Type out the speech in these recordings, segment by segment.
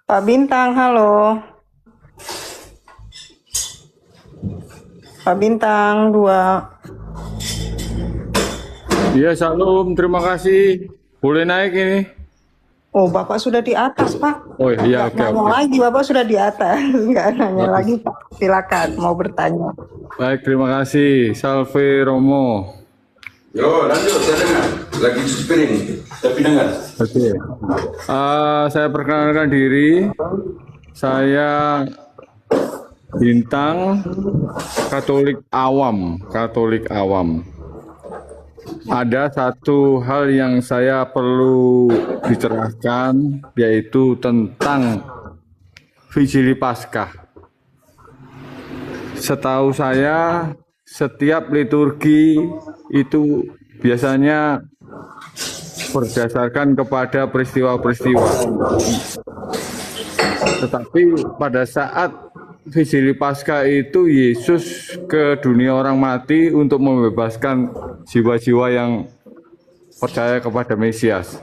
Pak Bintang, halo. Pak Bintang, dua. Iya, Salam. Terima kasih. Boleh naik ini? Oh, Bapak sudah di atas, Pak. Oh iya, Nggak oke, nanya oke. lagi, Bapak sudah di atas. Nggak nanya Baik, lagi, Pak. Silakan, mau bertanya. baik, terima kasih. Salve Romo. Yo, lanjut, saya dengar. Lagi cuci piring, tapi dengar. Oke. Saya perkenalkan diri. Saya Bintang, Katolik awam. Katolik awam. Ada satu hal yang saya perlu dicerahkan, yaitu tentang Vigili Paskah. Setahu saya, setiap liturgi itu biasanya berdasarkan kepada peristiwa-peristiwa. Tetapi pada saat Vigili Paskah itu Yesus ke dunia orang mati untuk membebaskan jiwa-jiwa yang percaya kepada Mesias.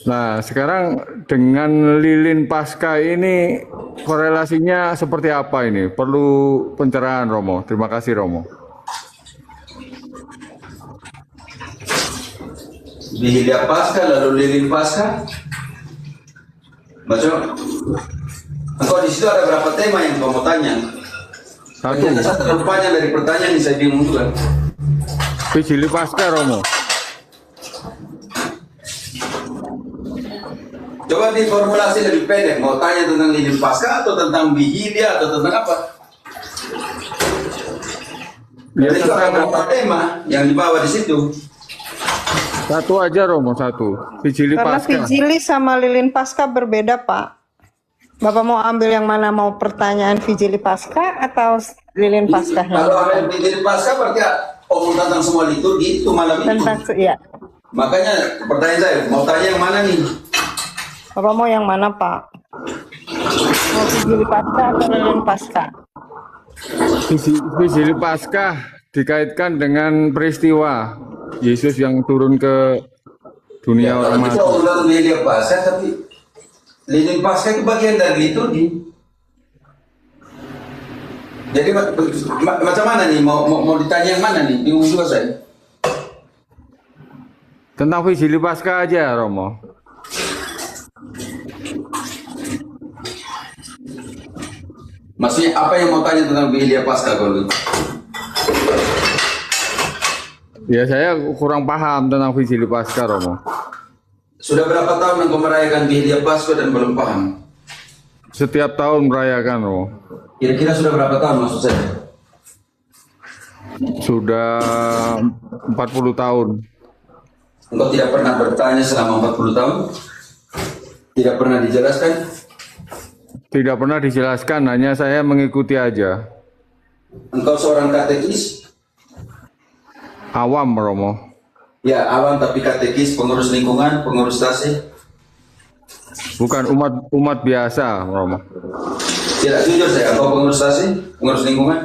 Nah, sekarang dengan lilin Paskah ini korelasinya seperti apa ini? Perlu pencerahan, Romo. Terima kasih, Romo. Vigilia Pasca, lalu lilin Pasca. Macam, engkau di situ ada berapa tema yang kau mau tanya? Satu, Ternyata saya terlalu panjang dari pertanyaan ini, saya bingung juga. Vigili Paskah, Romo. Coba diformulasi lebih pendek, mau tanya tentang lilin Pasca atau tentang vigilia atau tentang apa? Ya, Jadi ada tentang berapa tema yang dibawa di situ? satu aja, Romo, satu. Vigili Karena Paskah. Vigili sama lilin Pasca berbeda, Pak. Bapak mau ambil yang mana? Mau pertanyaan Vigili Pasca atau lilin Paskahnya? Kalau ada lilin Pasca berarti omong tentang semua liturgi itu malam itu. Tentang, ya. Makanya pertanyaan saya, mau tanya yang mana nih? Bapak mau yang mana, Pak? Mau Vigili Pasca atau lilin Pasca? Vigili Paskah dikaitkan dengan peristiwa Yesus yang turun ke dunia Ya, orang kalau kita mati. ulang lilin Pasca, tapi lilin Pasca itu bagian dari liturgi. Jadi macam mana nih? Mau ditanya yang mana nih? Bingung juga saya. Tentang Vigili Paskah aja, Romo. Maksudnya apa yang mau tanya tentang Vigilia Pasca kalau gitu? Ya, saya kurang paham tentang Vigili Paskah, Romo. Sudah berapa tahun engkau merayakan Vigilia Pasca dan belum paham? Setiap tahun merayakan, Romo. Kira-kira sudah berapa tahun maksud saya? Sudah 40 tahun. Engkau tidak pernah bertanya selama 40 tahun? Tidak pernah dijelaskan? Tidak pernah dijelaskan, hanya saya mengikuti aja. Engkau seorang katekis? Awam, Romo. Ya, awam tapi katekis, pengurus lingkungan, pengurus stasi. Bukan umat biasa, Romo. Tidak jujur saya, engkau pengurus stasi, pengurus lingkungan?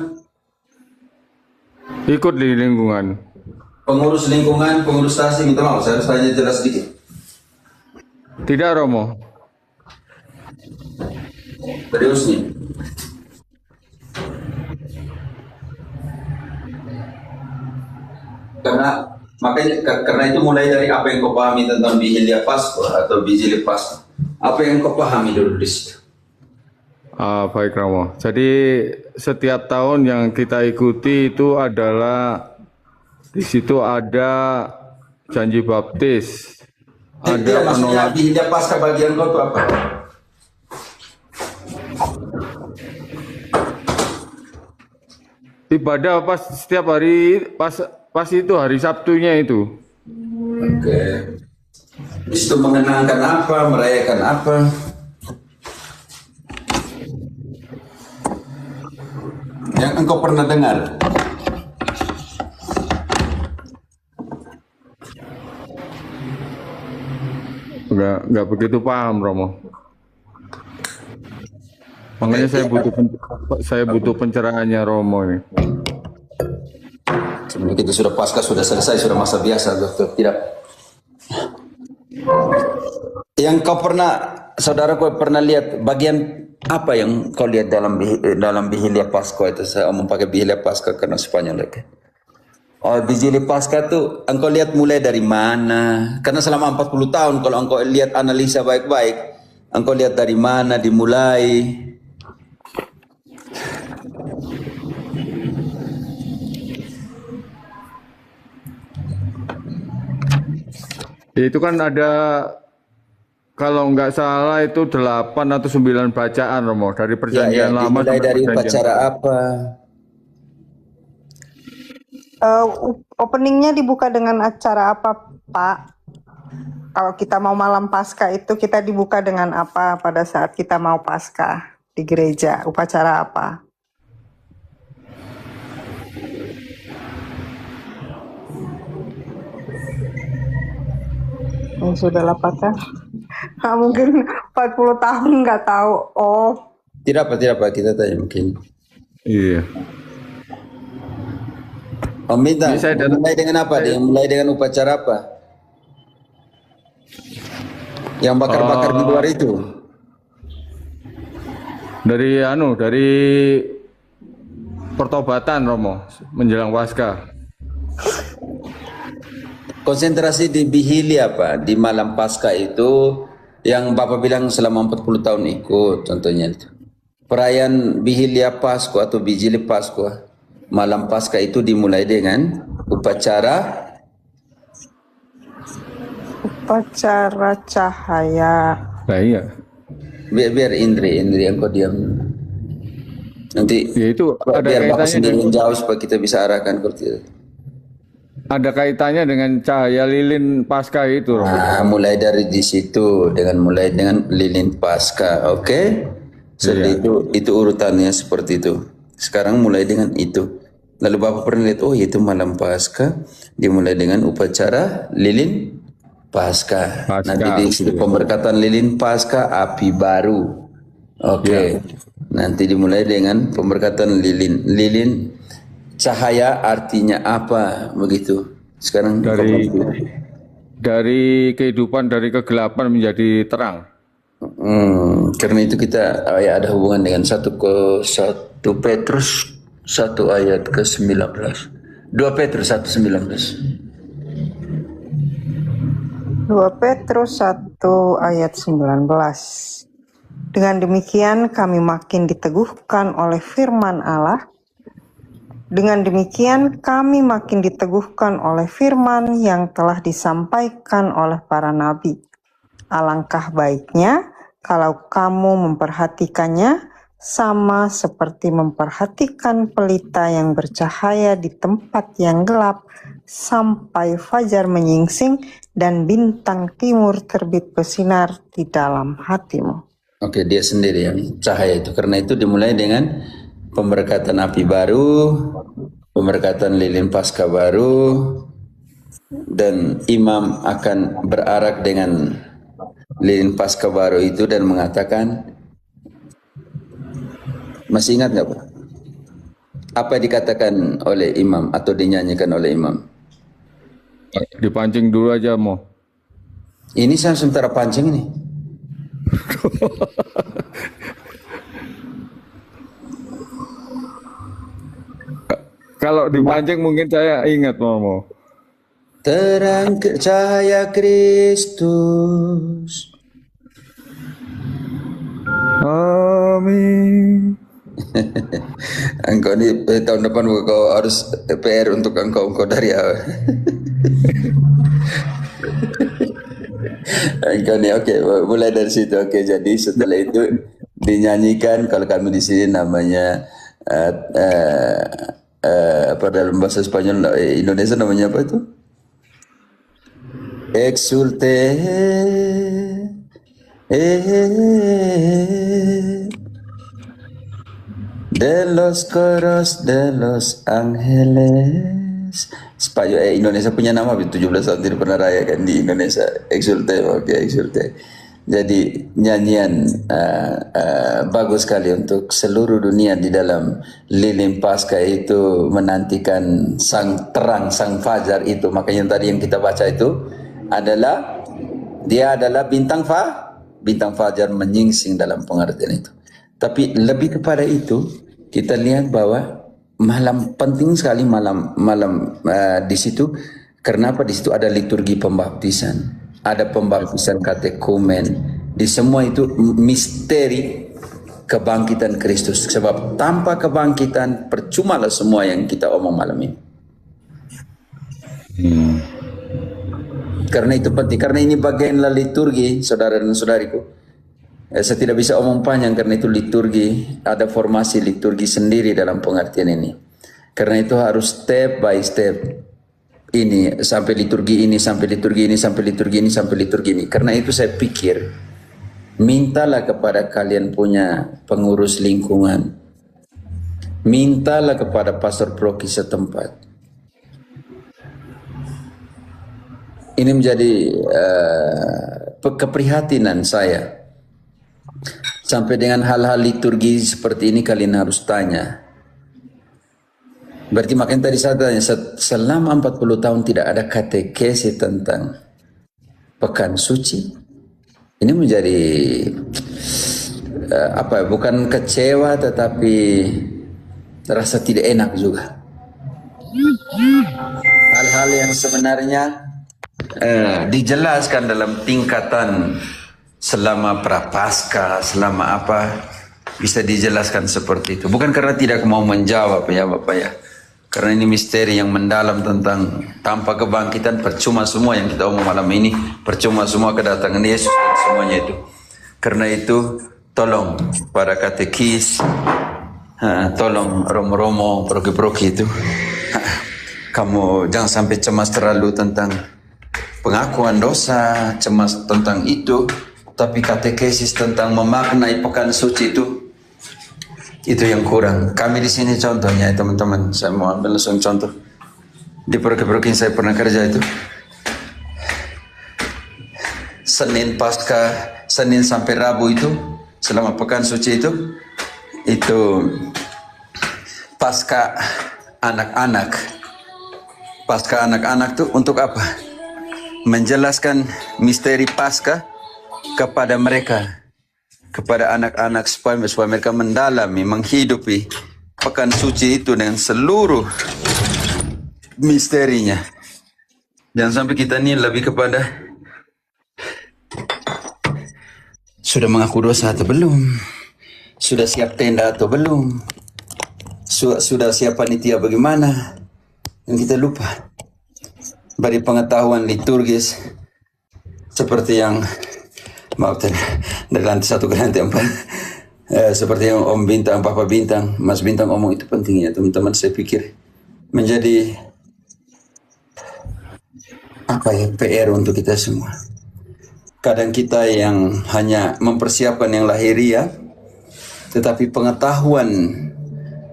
Ikut di lingkungan. Pengurus lingkungan, pengurus stasi, minta maaf, saya harus tanya jelas sedikit. Tidak, Romo. Serius nih. Karena itu mulai dari apa yang kau pahami tentang Vigilia Pasca atau Vigili Pasca. Apa yang kau pahami dulu di situ? Baik, Romo. Jadi setiap tahun yang kita ikuti itu adalah di situ ada janji baptis, ada Tidak, maksudnya penolak. Vigilia Pasca bagian kau itu apa? Ibadah pas setiap hari, pas itu hari Sabtunya itu. Oke. Di situ mengenangkan apa, merayakan apa? Yang engkau pernah dengar? Nggak begitu paham, Romo. Makanya saya butuh pencerahannya, Romo ini. Sebenarnya kita sudah pasca, sudah selesai, sudah masa biasa, dokter. Tidak. Yang kau pernah saudara kau pernah lihat bagian apa yang kau lihat dalam Vigilia Pasca itu? Saya mau pakai Vigilia Pasca karena Spanyol lagi. Oh, Vigilia Pasca tuh engkau lihat mulai dari mana? Karena selama 40 tahun kalau engkau lihat analisa baik-baik, engkau lihat dari mana dimulai. Itu kan ada, kalau nggak salah itu 8 atau 9 bacaan, Romo, dari Ya, perjanjian lama dimulai sampai dari perjanjian upacara baru. apa? Openingnya dibuka dengan acara apa, Pak? Kalau kita mau malam Paskah itu kita dibuka dengan apa pada saat kita mau Paskah di gereja? Upacara apa? Sudah apakah? Nah, mungkin 40 tahun nggak tahu. Oh, Tidak apa, kita tanya mungkin. Iya. Om Bintang, Ini saya datang, mulai dengan apa? Mulai dengan upacara apa? Yang bakar-bakar di luar itu. dari pertobatan, Romo, menjelang Paskah. Konsentrasi di Vigilia apa? Di malam Paskah itu yang Bapak bilang selama 40 tahun ikut contohnya itu. Perayaan Vigilia Pasca atau Vigili Pasca. Malam Paskah itu dimulai dengan upacara cahaya. Nah, iya. biar Indri yang kau diam. Nanti Ya itu ada biar Bapak kaitannya sendiri dengan, menjawab supaya kita bisa arahkan kalau tidak. ada kaitannya dengan cahaya lilin Paskah itu, Romo. Nah, mulai dari di situ mulai dengan lilin Paskah, oke? Jadi itu urutannya seperti itu. Sekarang mulai dengan itu. Lalu Bapak pernah lihat, oh itu malam Paskah dimulai dengan upacara lilin Paskah. Nanti di situ pemberkatan lilin Paskah api baru. Oke. Nanti dimulai dengan pemberkatan lilin cahaya artinya apa begitu. Sekarang dari kehidupan, dari kegelapan menjadi terang. Karena itu kita ada hubungan dengan 1 Petrus 1 ayat ke-19. 2 Petrus 1:19. 2 Petrus 1 ayat 19. Dengan demikian kami makin diteguhkan oleh firman Allah. Dengan demikian kami makin diteguhkan oleh firman yang telah disampaikan oleh para nabi. Alangkah baiknya kalau kamu memperhatikannya sama seperti memperhatikan pelita yang bercahaya di tempat yang gelap sampai fajar menyingsing dan bintang timur terbit bersinar di dalam hatimu. Oke, dia sendiri yang cahaya itu. Karena itu dimulai dengan pemberkatan api baru, pemberkatan lilin Paskah baru, dan imam akan berarak dengan lilin Paskah baru itu dan mengatakan, masih ingat nggak Pak? Apa yang dikatakan oleh imam atau dinyanyikan oleh imam? Dipancing dulu aja, Mo. Ini saya sementara pancing ini. Kalau dipancing mungkin saya ingat, Mo. Terang cahaya Kristus. Amin. Engkau ini tahun depan kau harus PR untuk engkau dari awal. Engkau nih oke, mulai dari situ. Oke, jadi setelah itu dinyanyikan, kalau kami di sini namanya apa dalam bahasa Spanyol, Indonesia namanya apa itu? Exulte de los coros de los ángeles. Spanyol, Indonesia punya nama 17 tahun tidak pernah rayakan di Indonesia. Exulte, oke, exulte. Jadi nyanyian bagus sekali untuk seluruh dunia di dalam lilin Paskah itu menantikan sang terang, sang fajar itu. Makanya tadi yang kita baca itu adalah dia adalah bintang bintang fajar menyingsing dalam pengertian itu. Tapi lebih kepada itu, kita lihat bahwa malam penting sekali malam di situ. Kenapa di situ ada liturgi pembaptisan, ada pembaptisan katekumen, di semua itu misteri kebangkitan Kristus. Sebab tanpa kebangkitan percumalah semua yang kita omong malam ini. Karena itu penting, karena ini bagianlah liturgi, saudara dan saudariku. Saya tidak bisa omong panjang karena itu liturgi, ada formasi liturgi sendiri dalam pengertian ini. Karena itu harus step by step. Ini sampai liturgi ini, sampai liturgi ini, sampai liturgi ini, sampai liturgi ini. Karena itu saya pikir, mintalah kepada kalian punya pengurus lingkungan. Mintalah kepada pastor proki setempat. Ini menjadi keprihatinan saya. Sampai dengan hal-hal liturgi seperti ini kalian harus tanya. Berarti makanya tadi saya tanya, selama 40 tahun tidak ada katekesi tentang pekan suci. Ini menjadi bukan kecewa tetapi rasa tidak enak juga. Hal-hal yang sebenarnya dijelaskan dalam tingkatan selama prapaskah, selama apa, bisa dijelaskan seperti itu. Bukan karena tidak mau menjawab ya Bapak ya. Karena ini misteri yang mendalam tentang tanpa kebangkitan percuma semua yang kita omong malam ini, percuma semua kedatangan Yesus dan semuanya itu. Karena itu tolong para katekis, tolong romo-romo, proki-proki itu, kamu jangan sampai cemas terlalu tentang pengakuan dosa, cemas tentang itu, tapi katekesis tentang memaknai pekan suci itu yang kurang. Kami di sini contohnya teman-teman, saya mau ambil langsung contoh. Di proki-proki saya pernah kerja itu, Senin sampai Rabu itu, selama pekan suci itu pasca anak-anak. Pasca anak-anak tuh untuk apa? Menjelaskan misteri pasca kepada mereka, kepada anak-anak supaya mereka mendalami, menghidupi pekan suci itu dengan seluruh misterinya. Jangan sampai kita ini lebih kepada sudah mengaku dosa atau belum, sudah siap tenda atau belum, sudah siap panitia bagaimana, dan kita lupa dari pengetahuan liturgis seperti yang dari lantai 1 ke lantai 4, seperti yang Om Bintang, Papa Bintang, Mas Bintang omong, itu pentingnya teman-teman. Saya pikir menjadi PR untuk kita semua. Kadang kita yang hanya mempersiapkan yang lahiriah, tetapi pengetahuan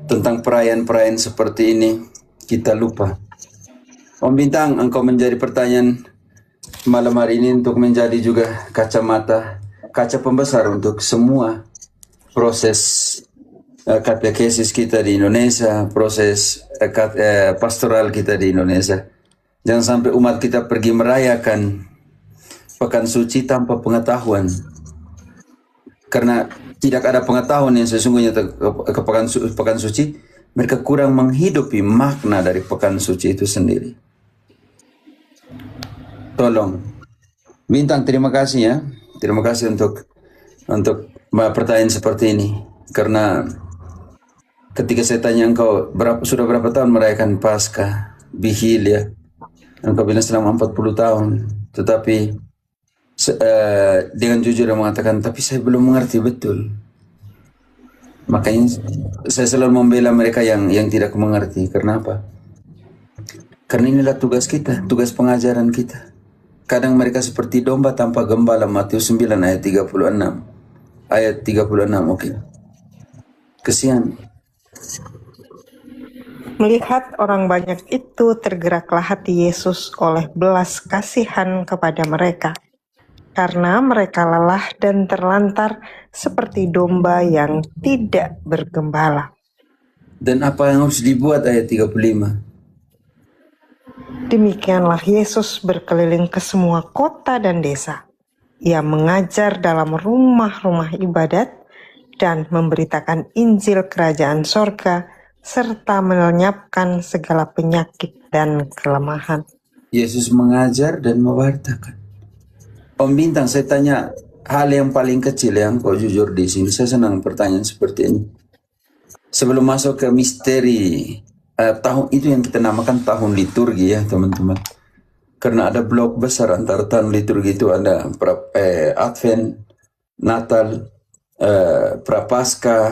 tentang perayaan-perayaan seperti ini kita lupa. Om Bintang, engkau menjadi pertanyaan malam hari ini untuk menjadi juga kaca pembesar untuk semua proses katekesis kita di Indonesia, proses pastoral kita di Indonesia. Jangan sampai umat kita pergi merayakan pekan suci tanpa pengetahuan. Karena tidak ada pengetahuan yang sesungguhnya ke pekan suci, mereka kurang menghidupi makna dari pekan suci itu sendiri. Tolong, Bintang, terima kasih ya. Terima kasih untuk pertanyaan seperti ini. Karena ketika saya tanya engkau sudah berapa tahun merayakan Paskah, Bihil ya, engkau bilang selama 40 tahun. Tetapi dengan jujur dia mengatakan, tapi saya belum mengerti betul. Makanya saya selalu membela mereka yang tidak mengerti. Karena apa? Karena inilah tugas kita, tugas pengajaran kita. Kadang mereka seperti domba tanpa gembala, Matius 9 ayat 36. Ayat 36, oke. Kesian. Melihat orang banyak itu, tergeraklah hati Yesus oleh belas kasihan kepada mereka, karena mereka lelah dan terlantar seperti domba yang tidak bergembala. Dan apa yang harus dibuat ayat 35? Demikianlah Yesus berkeliling ke semua kota dan desa, Ia mengajar dalam rumah-rumah ibadat dan memberitakan Injil Kerajaan Sorga, serta melenyapkan segala penyakit dan kelemahan. Yesus mengajar dan mewartakan. Om Bintang, saya tanya hal yang paling kecil yang kau jujur di sini. Saya senang pertanyaan seperti ini. Sebelum masuk ke misteri tahun itu yang kita namakan tahun liturgi ya teman-teman. Karena ada blok besar antara tahun liturgi itu ada Advent, Natal, Prapaskah,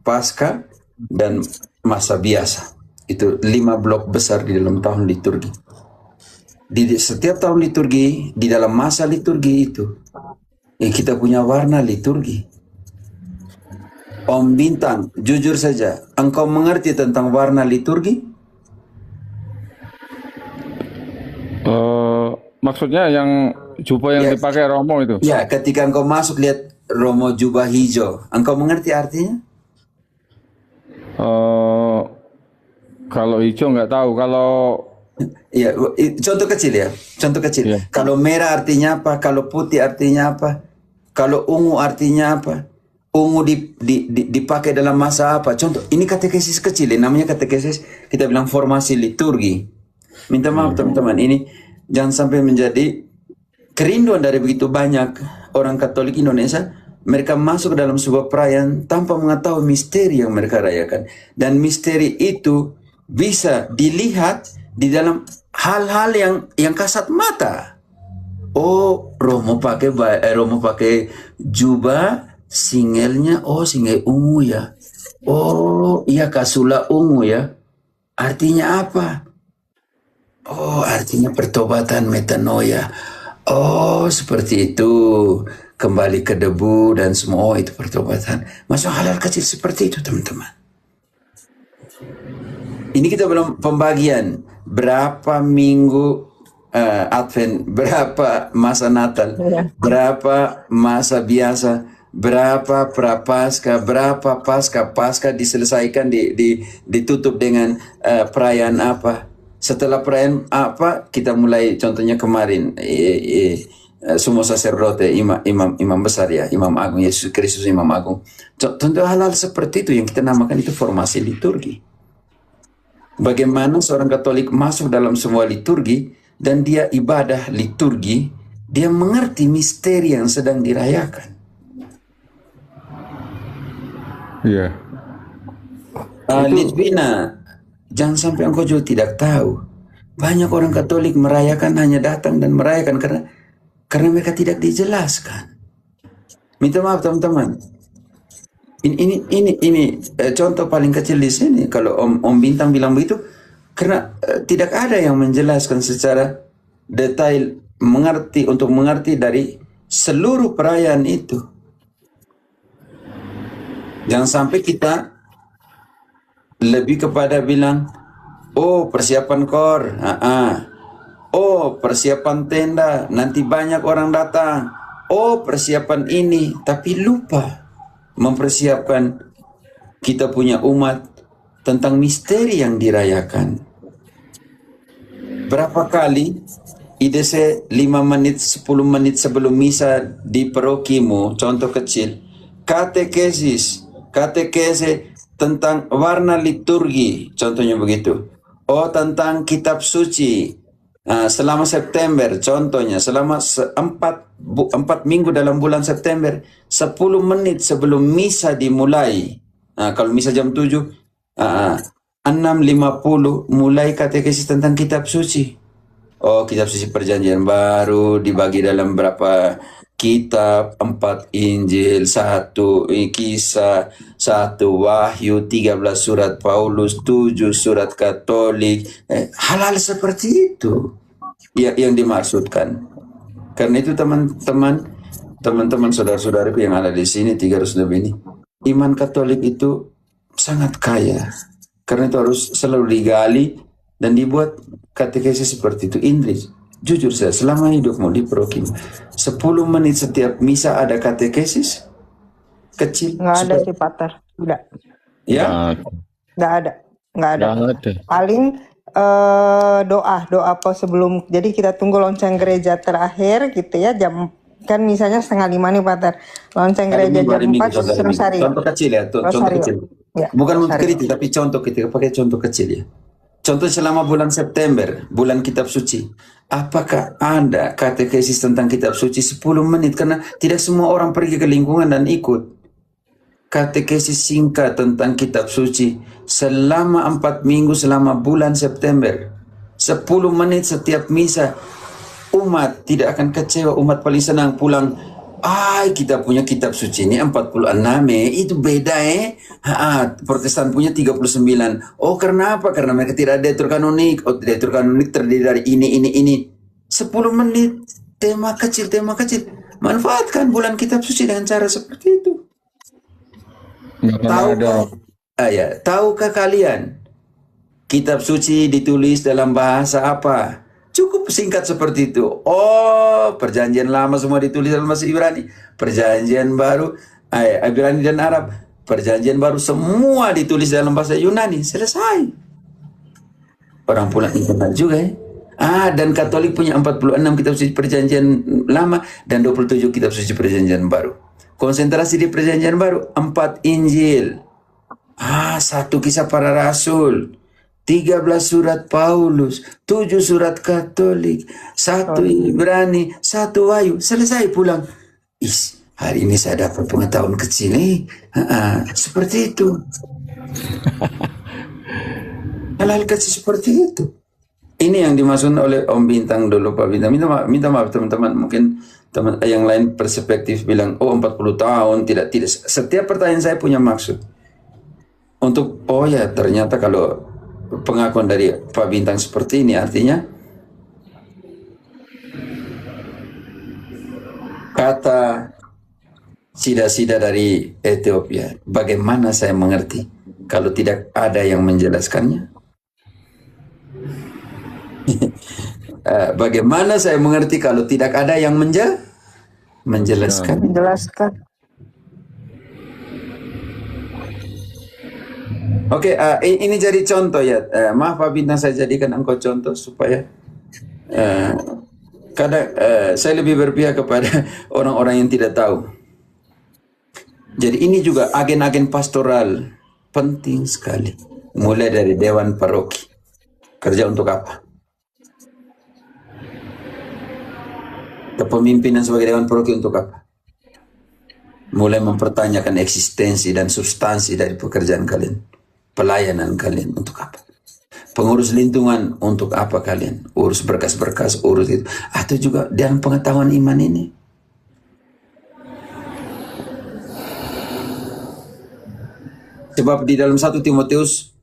Paskah, dan masa biasa. Itu 5 blok besar di dalam tahun liturgi. Di setiap tahun liturgi, di dalam masa liturgi itu, kita punya warna liturgi. Om Bintang, jujur saja, engkau mengerti tentang warna liturgi? Maksudnya yang jubah yang dipakai Romo itu? Ya, ketika engkau masuk lihat Romo jubah hijau, engkau mengerti artinya? Kalau hijau nggak tahu, kalau ya, contoh kecil ya, contoh kecil. Ya. Kalau merah artinya apa? Kalau putih artinya apa? Kalau ungu artinya apa? Ungu dipakai dalam masa apa? Contoh, ini katekesis kecil, namanya katekesis, kita bilang formasi liturgi. Minta maaf teman-teman, ini jangan sampai menjadi kerinduan dari begitu banyak orang Katolik Indonesia. Mereka masuk dalam sebuah perayaan tanpa mengetahui misteri yang mereka rayakan. Dan misteri itu bisa dilihat di dalam hal-hal yang kasat mata. Oh, Romo pakai jubah, singelnya, oh single ungu ya. Oh, iya kasula ungu ya. Artinya apa? Oh, artinya pertobatan metanoia. Oh, seperti itu. Kembali ke debu dan semua, oh, itu pertobatan. Masuk hal-hal kecil seperti itu, teman-teman. Ini kita belum pembagian berapa minggu Advent, berapa masa Natal, berapa masa biasa, berapa prapaskah, berapa pasca diselesaikan, ditutup dengan perayaan apa. Setelah perayaan apa, kita mulai contohnya kemarin semua sacerdote, imam besar ya, imam agung, Yesus Kristus imam agung. Contoh hal-hal seperti itu yang kita namakan itu formasi liturgi. Bagaimana seorang Katolik masuk dalam semua liturgi dan dia ibadah liturgi, dia mengerti misteri yang sedang dirayakan. Iya. Litwina, jangan sampai engkau juga tidak tahu. Banyak orang Katolik merayakan hanya datang dan merayakan karena mereka tidak dijelaskan. Minta maaf teman-teman. Ini contoh paling kecil di sini. Kalau Om Bintang bilang begitu, karena tidak ada yang menjelaskan secara detail untuk mengerti dari seluruh perayaan itu. Jangan sampai kita lebih kepada bilang, oh persiapan kor, oh persiapan tenda, nanti banyak orang datang, oh persiapan ini, tapi lupa mempersiapkan kita punya umat tentang misteri yang dirayakan. Berapa kali IDC 5 menit, 10 menit sebelum misa di parokimu, contoh kecil, katekesis tentang warna liturgi, contohnya begitu. Oh, tentang kitab suci selama September, contohnya selama 4 minggu dalam bulan September, 10 menit sebelum misa dimulai. Kalau misa jam 7, 6.50 mulai katekesis tentang kitab suci. Oh, kitab suci perjanjian baru dibagi dalam berapa kitab, 4 Injil, 1 Kisah, 1 Wahyu, 13 surat Paulus, 7 surat Katolik. Hal-hal seperti itu yang dimaksudkan. Karena itu teman-teman saudara-saudaraku yang ada di sini 300 lebih ini, iman Katolik itu sangat kaya. Karena itu harus selalu digali dan dibuat katekesis seperti itu. Indri, jujur saya, selama hidupmu di Prokim, 10 menit setiap misa ada katekesis kecil? Nggak ada sih, Pater. Nggak. Ya? Nggak ada. Paling doa apa sebelum, jadi kita tunggu lonceng gereja terakhir gitu ya, jam Kan misalnya 4:30 nih, Pater. Lonceng Hari gereja Minggu, jam hari Minggu, 4, contoh hari Minggu. Rosario. Contoh kecil ya, contoh Rosario. kecil. Ya, Bukan untuk Rosario. kritik, tapi contoh kita pakai contoh kecil ya. Contoh selama bulan September, bulan kitab suci. Apakah ada katekesis tentang kitab suci 10 menit? Karena tidak semua orang pergi ke lingkungan dan ikut. Katekesis singkat tentang kitab suci selama 4 minggu selama bulan September. 10 menit setiap misa. Umat tidak akan kecewa, umat paling senang pulang. Kita punya kitab suci ini 46 itu beda Protestan punya 39. Oh, karena apa? Karena mereka tidak ada kanonik. Oh, diatur kanonik terdiri dari ini. 10 menit tema kecil. Manfaatkan bulan kitab suci dengan cara seperti itu. Tahukah kalian kitab suci ditulis dalam bahasa apa? Cukup singkat seperti itu. Oh, perjanjian lama semua ditulis dalam bahasa Ibrani. Perjanjian baru, Ibrani dan Arab. Perjanjian baru semua ditulis dalam bahasa Yunani. Selesai. Orang pulang internet juga dan Katolik punya 46 kitab suci perjanjian lama dan 27 kitab suci perjanjian baru. Konsentrasi di perjanjian baru, 4 Injil. 1 kisah para rasul. 13 surat Paulus, 7 surat Katolik, 1 Ibrani, 1 Wahyu. Selesai pulang. Hari ini saya dapat pengetahuan kecil seperti itu. Hal-hal kecil seperti itu. Ini yang dimaksud oleh Om Bintang dulu, Pak Bintang. Minta maaf teman-teman, mungkin teman yang lain perspektif bilang 40 tahun tidak. Setiap pertanyaan saya punya maksud. Untuk ternyata kalau pengakuan dari Pak Bintang seperti ini artinya kata sida-sida dari Ethiopia, bagaimana saya mengerti kalau tidak ada yang menjelaskannya? Bagaimana saya mengerti kalau tidak ada yang menjelaskan? Oke, ini jadi contoh ya. Maaf Pak Bintang, saya jadikan engkau contoh supaya kadang saya lebih berpihak kepada orang-orang yang tidak tahu. Jadi ini juga agen-agen pastoral penting sekali. Mulai dari Dewan Paroki. Kerja untuk apa? Kepemimpinan sebagai Dewan Paroki untuk apa? Mulai mempertanyakan eksistensi dan substansi dari pekerjaan kalian. Pelayanan kalian untuk apa? Pengurus lingkungan untuk apa kalian? Urus berkas-berkas, urus itu. Atau juga dalam pengetahuan iman ini. Sebab di dalam 1 Timotius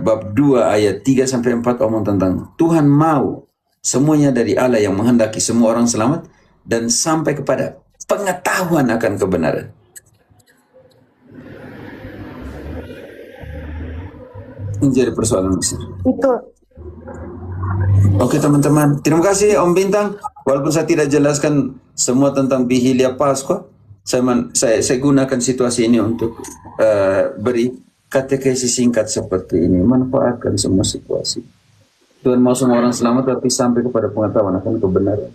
bab 2 ayat 3-4 omong tentang Tuhan mau semuanya dari Allah yang menghendaki semua orang selamat dan sampai kepada pengetahuan akan kebenaran. Ini jadi persoalan besar. Itu. Oke teman-teman, terima kasih Om Bintang. Walaupun saya tidak jelaskan semua tentang Vigilia Paskah, saya gunakan situasi ini untuk beri katekesis singkat seperti ini. Manfaatkan semua situasi. Tuhan mau semua orang selamat, tapi sampai kepada pengetahuan akan kebenaran.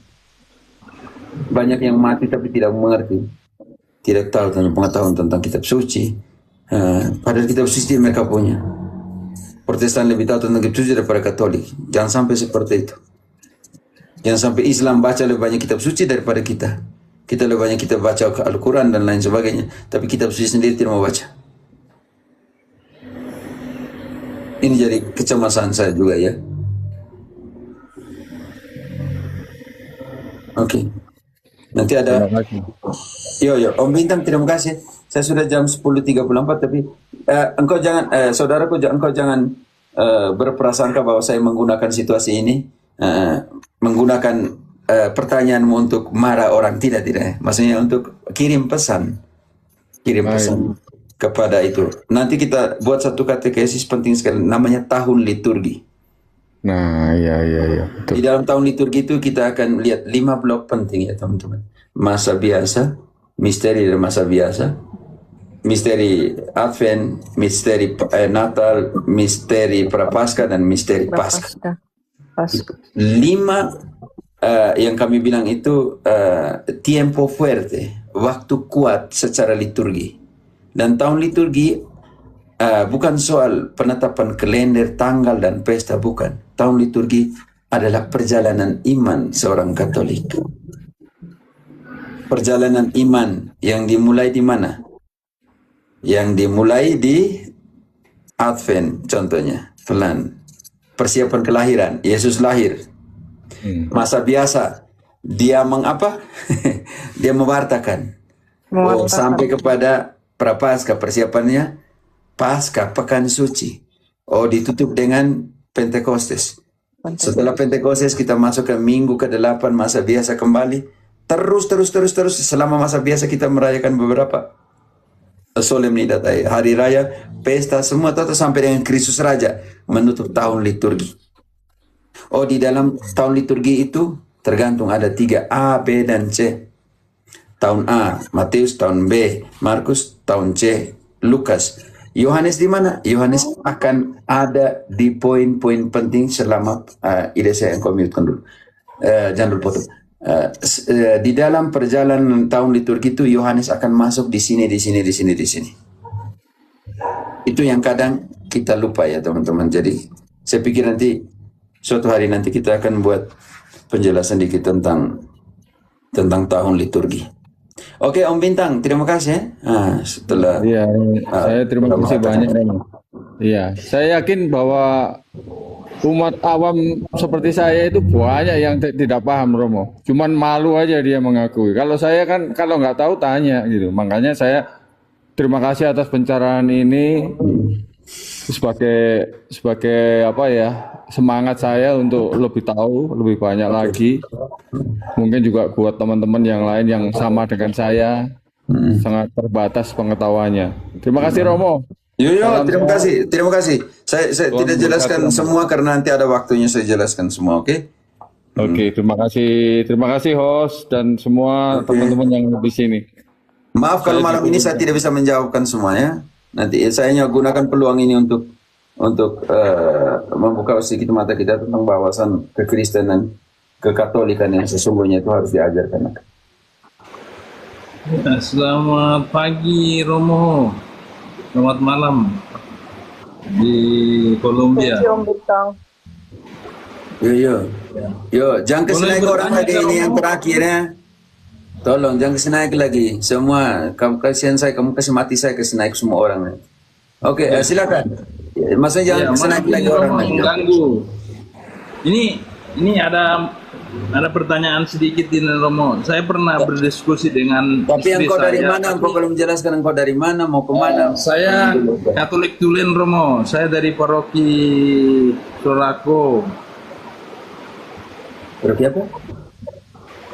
Banyak yang mati tapi tidak mengerti, tidak tahu tentang pengetahuan tentang kitab suci. Padahal kitab suci mereka punya. Protestan lebih tahu tentang kitab suci daripada Katolik. Jangan sampai seperti itu. Jangan sampai Islam baca lebih banyak kitab suci daripada kita. Kita lebih banyak kita baca Al-Quran dan lain sebagainya, tapi kitab suci sendiri tidak mau baca. Ini jadi kecemasan saya juga ya. Oke. Nanti ada. Yo, Om Bintang, terima kasih. Saya sudah jam 10.34, tapi engkau jangan, saudaraku, engkau jangan berprasangka bahwa saya menggunakan situasi ini, menggunakan pertanyaanmu untuk marah orang. Tidak. Maksudnya untuk kirim pesan kepada itu. Nanti kita buat satu katekesis penting sekali, namanya tahun liturgi. Nah, iya. Betul. Di dalam tahun liturgi itu kita akan lihat 5 blok penting ya teman-teman. Masa biasa, misteri dan masa biasa, misteri Advent, misteri Natal, misteri Prapaskah, dan misteri Paskah. 5 yang kami bilang itu tiempo fuerte, waktu kuat secara liturgi. Dan tahun liturgi bukan soal penetapan kalender, tanggal, dan pesta, bukan. Tahun liturgi adalah perjalanan iman seorang Katolik. Perjalanan iman yang dimulai di mana? Yang dimulai di Advent, contohnya, pelan. Persiapan kelahiran, Yesus lahir. Masa biasa, dia mengapa? Dia mewartakan. Oh, sampai kepada Prapaskah, persiapannya Paskah, Pekan Suci. Oh, ditutup dengan Pentekostes. Setelah Pentekostes kita masuk ke minggu ke-8, masa biasa kembali. Terus selama masa biasa kita merayakan beberapa solemnidad, hari raya, pesta, semua tetap sampai dengan Kristus Raja menutup tahun liturgi. Oh, di dalam tahun liturgi itu tergantung ada 3, A, B, dan C. Tahun A, Matius; tahun B, Markus; tahun C, Lukas. Yohanes di mana? Yohanes akan ada di poin-poin penting selama ide saya yang mute-kan dulu. Jangan dulu potong. Di dalam perjalanan tahun liturgi itu Yohanes akan masuk di sini. Itu yang kadang kita lupa ya teman-teman. Jadi saya pikir nanti suatu hari nanti kita akan buat penjelasan dikit tentang tahun liturgi. Oke, Om Bintang, terima kasih. Setelah saya terima kasih banyak. Iya, saya yakin bahwa umat awam seperti saya itu banyak yang tidak paham, Romo. Cuman malu aja dia mengakui. Kalau saya kan kalau nggak tahu tanya gitu. Makanya saya terima kasih atas pencerahan ini sebagai apa ya, semangat saya untuk lebih tahu lebih banyak lagi. Mungkin juga buat teman-teman yang lain yang sama dengan saya sangat terbatas pengetahuannya. Terima kasih, Romo. Terima kasih. Saya tidak jelaskan semua karena nanti ada waktunya saya jelaskan semua, oke? Oke, terima kasih host dan semua teman-teman yang di sini. Maaf kalau malam ini saya tidak bisa menjawabkan semuanya. Nanti saya gunakan peluang ini untuk membuka sedikit mata kita tentang bahasan kekristenan, kekatolikan yang sesungguhnya itu harus diajarkan. Selamat pagi, Romo. Selamat malam di Kolombia. Yo, jangan kesenaik orang lagi ini yang terakhir ya. Tolong jangan kesenaik lagi. Semua kamu kasihan saya, kamu kasih mati saya kesenaik semua orang. Oke, silakan. Maksudnya jangan kesenaik lagi orang lagi. Mengganggu. Ini ada pertanyaan sedikit ini, Romo. Saya pernah berdiskusi dengan Tapi istri engkau dari saya, mana? Engkau belum jelaskan engkau dari mana, mau kemana? Saya Katolik Tulen, Romo. Saya dari paroki Sorako. Paroki apa?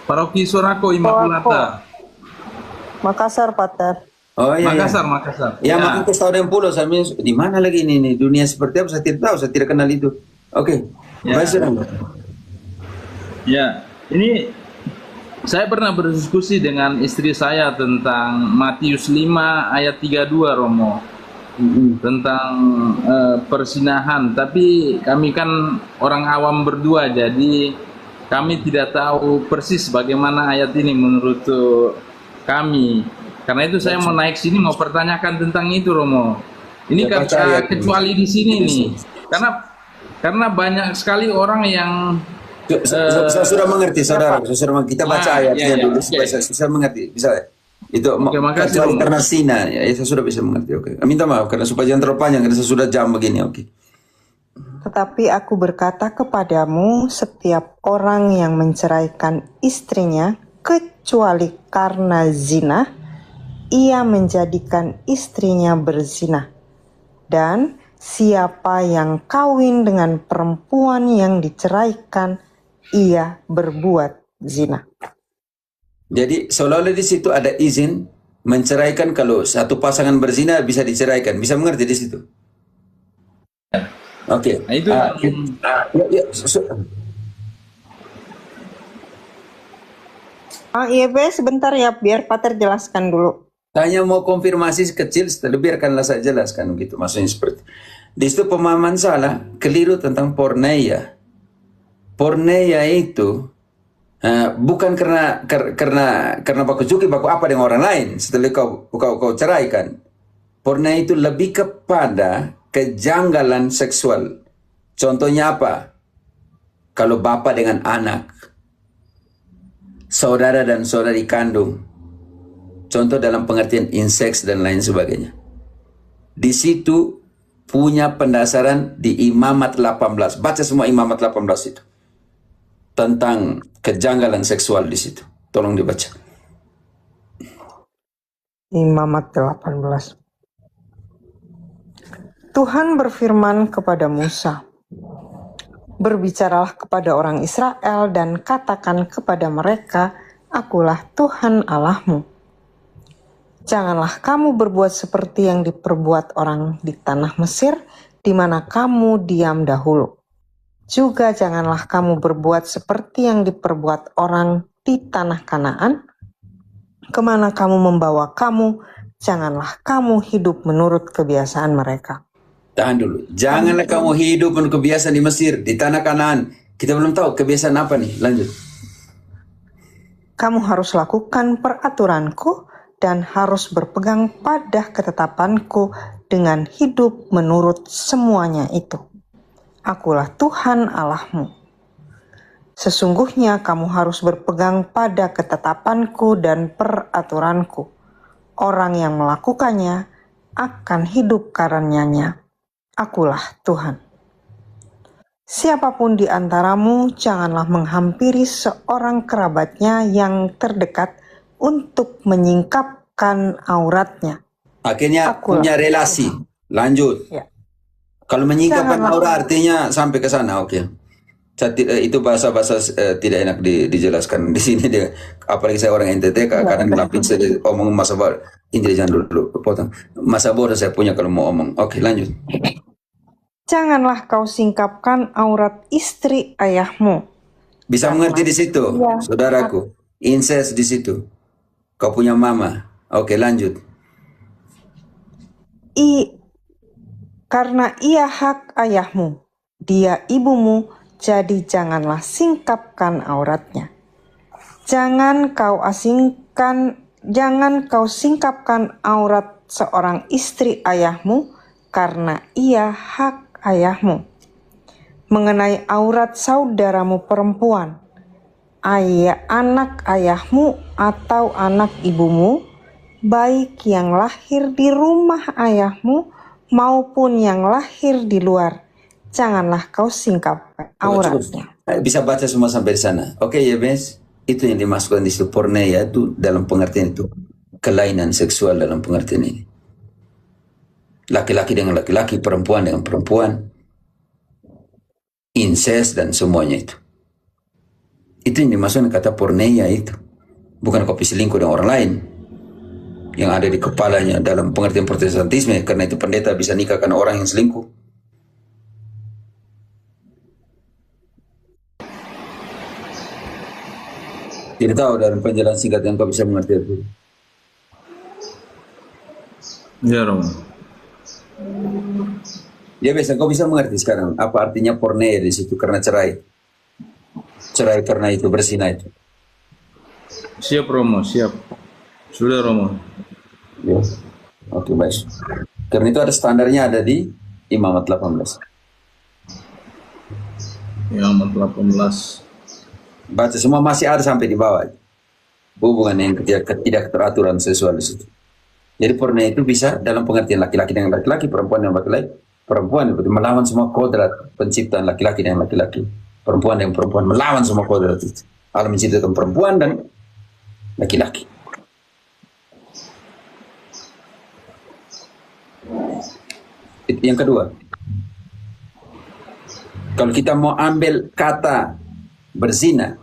Paroki Sorako Immaculata. Makassar, Pater. Oh iya. Makassar. Ya, makin ke tahun 60 saya di mana lagi ini dunia seperti apa saya tidak tahu, saya tidak kenal itu. Oke. Ya, ini saya pernah berdiskusi dengan istri saya tentang Matius 5 ayat 32, Romo. Tentang persinahan, tapi kami kan orang awam berdua, jadi kami tidak tahu persis bagaimana ayat ini menurut kami. Karena itu saya mau naik sini mau pertanyakan tentang itu, Romo. Ini kan kecuali di sini nih. Karena banyak sekali orang yang saya sudah mengerti, saudara. Kita baca ayatnya dulu supaya saya bisa mengerti. Bisa itu kecuali karena sina, ya saya sudah bisa mengerti. Oke. Minta maaf karena supaya jangan terlalu panjang karena saya sudah jam begini. Oke. Tetapi aku berkata kepadamu, setiap orang yang menceraikan istrinya kecuali karena zina, ia menjadikan istrinya berzina. Dan siapa yang kawin dengan perempuan yang diceraikan, ia berbuat zina. Jadi seolah-olah di situ ada izin menceraikan kalau satu pasangan berzina bisa diceraikan. Bisa mengerti di situ? Oke. Nah, itu Iya, sebentar ya, biar Pater jelaskan dulu. Tanya mau konfirmasi kecil, setelah biarkanlah saya jelaskan gitu. Maksudnya seperti di situ pemahaman salah, keliru tentang porneia. Porneia itu Bukan karena baku cuki baku apa dengan orang lain setelah kau ceraikan. Porno itu lebih kepada kejanggalan seksual. Contohnya apa? Kalau bapak dengan anak, saudara dan saudari kandung. Contoh dalam pengertian inseks dan lain sebagainya. Di situ punya pendasaran di Imamat 18. Baca semua Imamat 18 itu. Tentang kejanggalan seksual di situ. Tolong dibaca. Imamat 18. Tuhan berfirman kepada Musa, "Berbicaralah kepada orang Israel dan katakan kepada mereka, Akulah Tuhan Allahmu. Janganlah kamu berbuat seperti yang diperbuat orang di tanah Mesir, di mana kamu diam dahulu. Juga janganlah kamu berbuat seperti yang diperbuat orang di tanah Kanaan, kemana kamu membawa kamu, janganlah kamu hidup menurut kebiasaan mereka." Tahan dulu. Janganlah kamu hidup menurut kebiasaan di Mesir, di tanah Kanaan. Kita belum tahu kebiasaan apa nih. Lanjut. Kamu harus lakukan peraturanku dan harus berpegang pada ketetapanku dengan hidup menurut semuanya itu. Akulah Tuhan Allahmu. Sesungguhnya kamu harus berpegang pada ketetapanku dan peraturanku. Orang yang melakukannya akan hidup karenanya. Akulah Tuhan. Siapapun di antaramu janganlah menghampiri seorang kerabatnya yang terdekat untuk menyingkapkan auratnya. Akhirnya Akulah punya relasi. Lanjut. Ya. Kalau menyingkapkan Janganlah- aurat artinya sampai ke sana. Oke. Itu bahasa-bahasa tidak enak dijelaskan di sini dia. Apalagi saya orang NTT kadang lapin saya omong masa bodoh. Ini jangan dulu potong. Masa bodoh saya punya kalau mau omong. Oke, lanjut. Janganlah kau singkapkan aurat istri ayahmu. Bisa mengerti di situ, Iya. saudaraku. Incest di situ. Kau punya mama. Oke, lanjut. Karena ia hak ayahmu, dia ibumu, jadi janganlah singkapkan auratnya. Jangan kau singkapkan aurat seorang istri ayahmu, karena ia hak ayahmu. Mengenai aurat saudaramu perempuan, anak ayahmu atau anak ibumu, baik yang lahir di rumah ayahmu maupun yang lahir di luar, janganlah kau singkapkan auratnya. Bisa baca semua sampai di sana. Oke ya, Bes. Itu yang dimasukkan di situ porneia itu dalam pengertian itu. Kelainan seksual dalam pengertian ini. Laki-laki dengan laki-laki, perempuan dengan perempuan. Incest dan semuanya itu. Itu yang dimasukkan kata porneia itu. Bukan kopi selingkuh dengan orang lain. Yang ada di kepalanya dalam pengertian protestantisme. Karena itu pendeta bisa nikahkan orang yang selingkuh. Tidak tahu dalam penjelasan singkat yang kau bisa mengerti itu. Ya, Romo. Ya biasa kau bisa mengerti sekarang apa artinya porneia di situ karena cerai. Cerai karena itu berzina itu. Siap, Romo, siap. Sudah, Romo. Ya. Oke, baik. Karena itu ada standarnya ada di Imamat 18. Imamat 18. Baca semua masih ada sampai di bawah. Hubungan yang tidak teraturan seksual di situ. Jadi porneia itu bisa dalam pengertian laki-laki dengan laki-laki, perempuan dengan laki-laki. Perempuan itu melawan semua kodrat penciptaan laki-laki dengan laki-laki. Perempuan dengan perempuan melawan semua kodrat itu. Allah menciptakan perempuan dan laki-laki. Yang kedua, kalau kita mau ambil kata berzina,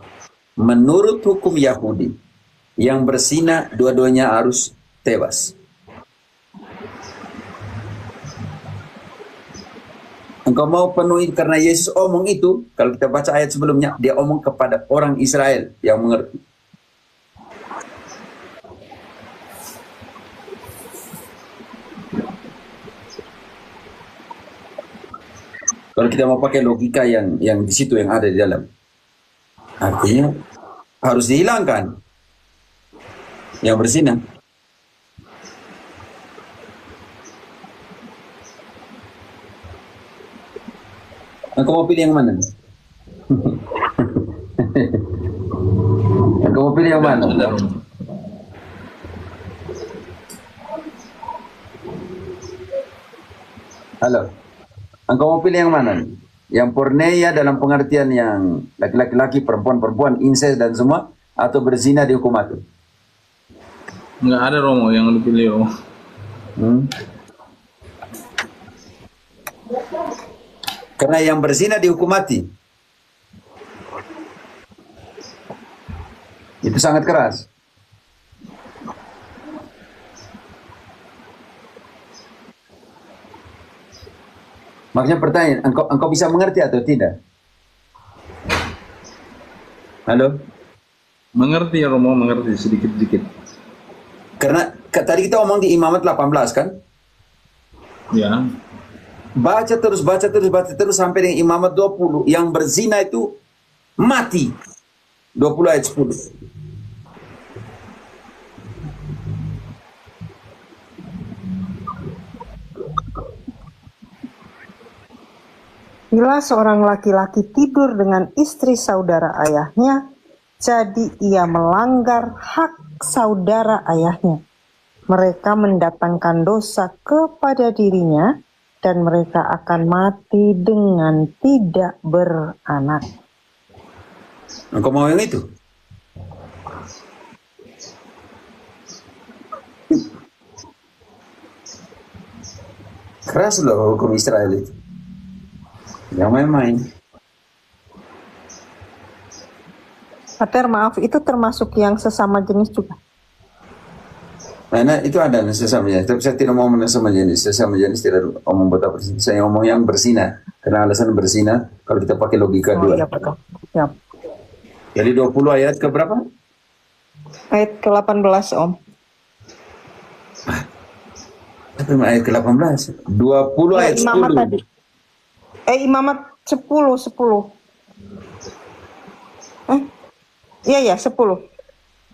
menurut hukum Yahudi, yang berzina dua-duanya harus tewas. Engkau mau penuhi karena Yesus omong itu, kalau kita baca ayat sebelumnya, dia omong kepada orang Israel yang mengerti. Kalau kita mau pakai logika yang di situ yang ada di dalam, artinya harus dihilangkan. Yang berzina. Engkau mau pilih yang mana? Engkau mau pilih yang mana? Sudah, Romo. Halo. Engkau mau pilih yang mana? Yang porneia dalam pengertian yang laki-laki, perempuan-perempuan, incest dan semua, atau berzina dihukum mati? Nggak ada Romo yang lu pilih Romo. Karena yang berzina dihukum mati. Itu sangat keras. Makanya pertanyaan, engkau bisa mengerti atau tidak? Halo? Mengerti ya Romo, mengerti sedikit-sedikit. Karena tadi kita ngomong di Imamat 18 kan? Ya. Baca terus sampai dengan Imamat 20. Yang berzina itu mati. 20 ayat 10. Bila seorang laki-laki tidur dengan istri saudara ayahnya, jadi ia melanggar hak saudara ayahnya. Mereka mendatangkan dosa kepada dirinya, dan mereka akan mati dengan tidak beranak. Engkau mau yang itu? Keras loh hukum Israel itu. Yang main-main. Pater, maaf, itu termasuk yang sesama jenis juga? Nah, itu ada sesama jenis. Tapi saya tidak mau sesama jenis. Sesama jenis tidak ngomong buat apa. Saya ngomong yang berzina. Karena alasan berzina, kalau kita pakai logika dua. Iya, betul. Ya. Jadi 20 ayat ke berapa? Ayat ke-18, Om. Tapi ayat ke-18. 20 ayat Imamat 10. tadi. Imamat 10. Iya, 10.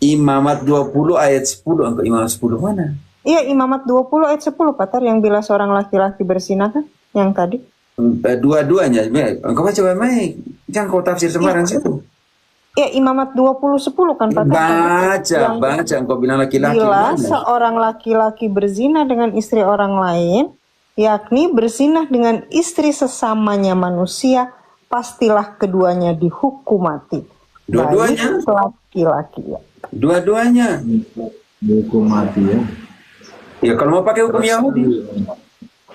Imamat 20 ayat 10. Engkau Imamat 10 mana? Iya, Imamat 20 ayat 10, Pater, yang bila seorang laki-laki berzina kan, yang tadi. Dua-duanya. Engkau baca baik-baik. Jangan kau tafsir sembarang situ. Iya, Imamat 20:10 kan, Pater. Baca. Engkau bilang laki-laki. Bila mana? seorang laki-laki berzina dengan istri orang lain, yakni berzina dengan istri sesamanya manusia, pastilah keduanya dihukum mati. Dua-duanya? Baik laki-laki, ya. Dua-duanya. Hukum mati ya. Ya kalau mau pakai hukum Yahudi.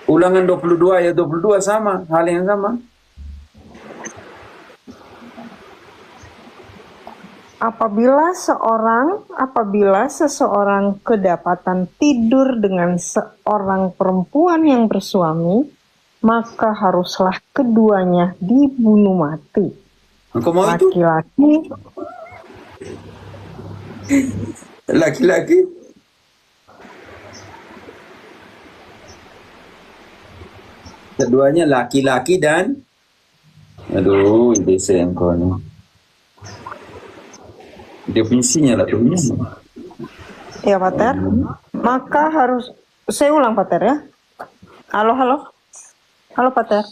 Ulangan 22 ayat 22 sama. Hal yang sama. Apabila seseorang kedapatan tidur dengan seorang perempuan yang bersuami, maka haruslah keduanya dibunuh mati. Engkau mau itu? Laki-laki? Keduanya laki-laki dan aduh, ini saya engkau nih. Dia punya sinyal atau punya? Ya, Pater. Maka harus, saya ulang, Pater, ya. Halo, Pater.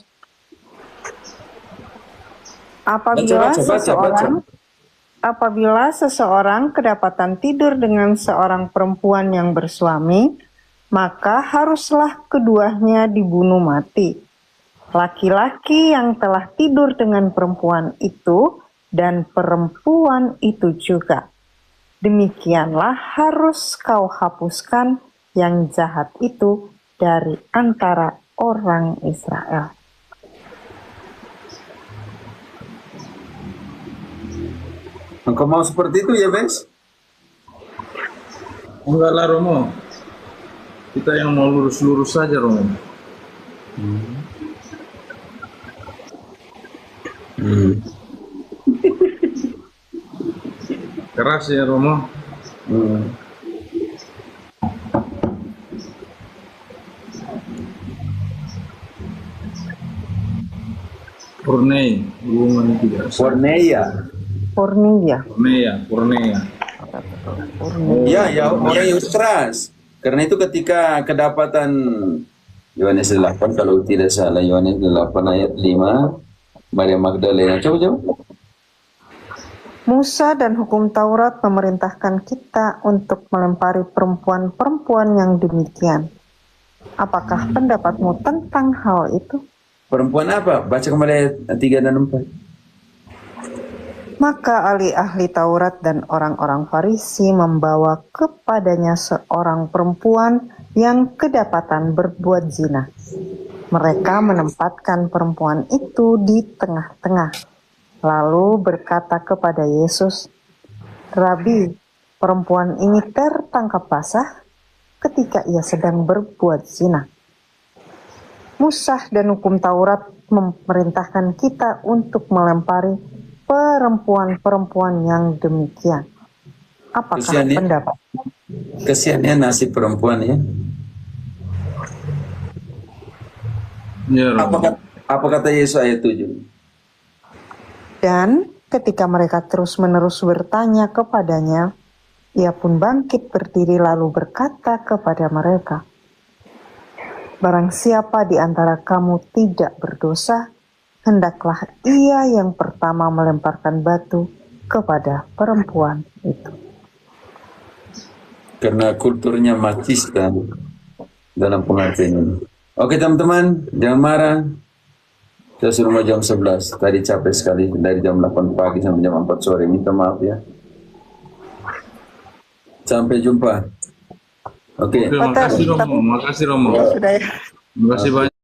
Apabila seseorang kedapatan tidur dengan seorang perempuan yang bersuami, maka haruslah keduanya dibunuh mati. Laki-laki yang telah tidur dengan perempuan itu dan perempuan itu juga. Demikianlah harus kau hapuskan yang jahat itu dari antara orang Israel. Engkau mau seperti itu ya, Bes? Enggak lah Romo. Kita yang mau lurus-lurus saja Romo. Keras ya Romo. Pornei, hubungan tidak sah. Porneia. Purnia. Purnea. Ya, ya, orang yang keras. Karena itu ketika kedapatan Yohanes 8, kalau tidak salah Yohanes 8 ayat 5, Maria Magdalena. Coba. Musa dan hukum Taurat memerintahkan kita untuk melempari perempuan-perempuan yang demikian. Apakah pendapatmu tentang hal itu? Perempuan apa? Baca kembali ayat 3 dan 4. Maka ahli-ahli Taurat dan orang-orang Farisi membawa kepadanya seorang perempuan yang kedapatan berbuat zina. Mereka menempatkan perempuan itu di tengah-tengah, lalu berkata kepada Yesus, "Rabi, perempuan ini tertangkap basah ketika ia sedang berbuat zina. Musa dan hukum Taurat memerintahkan kita untuk melempari perempuan-perempuan yang demikian. Apakah Kesian ya? pendapat?" Kesiannya nasib perempuan ya. Ya, Romo. Apa kata Yesus ayat 7? Dan ketika mereka terus-menerus bertanya kepadanya, ia pun bangkit berdiri lalu berkata kepada mereka, "Barang siapa di antara kamu tidak berdosa, hendaklah ia yang pertama melemparkan batu kepada perempuan itu." Karena kulturnya machista dalam pengertian ini. Oke teman-teman, jangan marah. Saya suruh mau jam 11. Tadi capek sekali dari jam 8 pagi sampai jam 4 sore. Minta maaf ya. Sampai jumpa. Oke. Terima kasih Romo. Sudah ya. Terima kasih banyak.